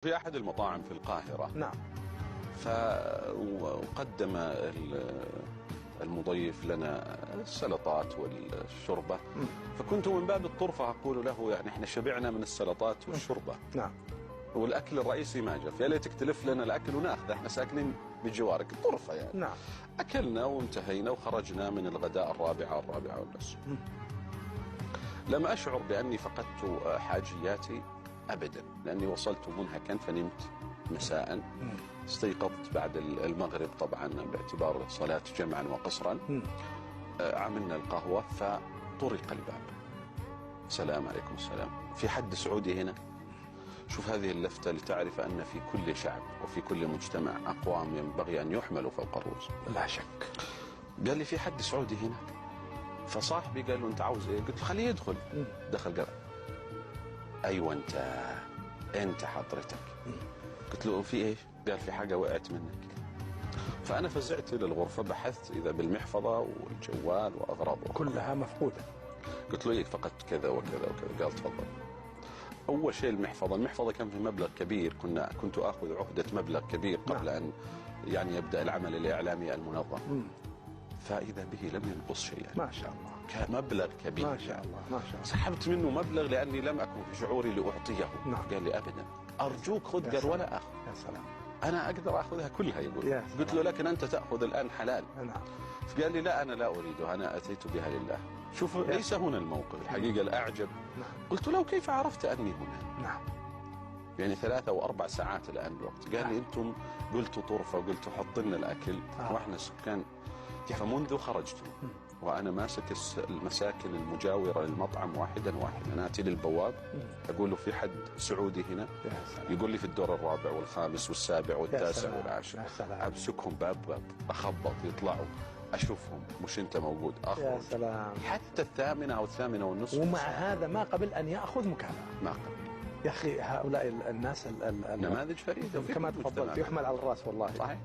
في أحد المطاعم في القاهرة. نعم. وقدم المضيف لنا السلطات والشوربة. فكنت من باب الطرفة أقول له يعني احنا شبعنا من السلطات والشوربة. نعم. والأكل الرئيسي ما جاء، يا ليتك تلف لنا الأكل وناخذه، احنا ساكنين بجوارك، الطرفة يعني. نعم. أكلنا وانتهينا وخرجنا من الغداء الرابعة والنصف. لم أشعر بأني فقدت حاجياتي أبدا، لأني وصلت منهكا فنمت مساء. استيقظت بعد المغرب طبعا باعتبار صلاة جمعا وقصرا. عملنا القهوة فطرق الباب. السلام عليكم. السلام. في حد سعودي هنا؟ شوف هذه اللفتة لتعرف أن في كل شعب وفي كل مجتمع أقوام ينبغي أن يحملوا فوق الرؤوس. لا شك. قال لي في حد سعودي هنا؟ فصاحبي قال له أنت عاوز إيه؟ قلت له خليه يدخل. دخل قال أيوة أنت حضرتك. قلت له في إيه؟ قال في حاجة وقعت منك. فأنا فزعت إلى الغرفة، بحثت إذا بالمحفظة والجوال وأغراضه كلها مفقودة. قلت له فقدت كذا وكذا وكذا. قال تفضل. أول شيء المحفظة كان في مبلغ كبير، كنت آخذ عهدة مبلغ كبير قبل أن يعني يبدأ العمل الإعلامي المنظم. فإذا به لم ينقص شيئا. ما شاء الله. مبلغ كبير. ما شاء الله ما شاء الله. سحبت منه مبلغ لأني لم أكن في شعوري لأعطيه. نعم. قال لي أبدا أرجوك خذ. قال ولا أخذ. يا سلام. أنا أقدر أخذها كلها يقول. قلت له لكن أنت تأخذ الآن حلال. نعم. قال لي لا أنا لا أريدها، أنا أتيت بها لله. شوف ليس هنا الموقف الحقيقة الأعجب. نعم. قلت له كيف عرفت أني هنا؟ نعم. يعني 3 أو 4 ساعات الآن الوقت. قال لي أنتم قلتوا طرفة وقلتوا حط لنا الأكل وإحنا سكان. فمنذ خرجت وأنا ماسك المساكن المجاورة للمطعم واحدا واحدا، نأتي للبواب أقول له في حد سعودي هنا؟ يقول لي في الدور الرابع والخامس والسابع والتاسع والعاشر. أمسكهم باب أخبط يطلعوا أشوفهم، مش أنت موجود أخرج. يا سلام. حتى 8 أو 8 ونصف. ومع هذا ما قبل أن يأخذ مكافأة. ما قبل. يا أخي هؤلاء الناس نماذج فريدة كما تفضلت يحمل على الرأس والله. صحيح.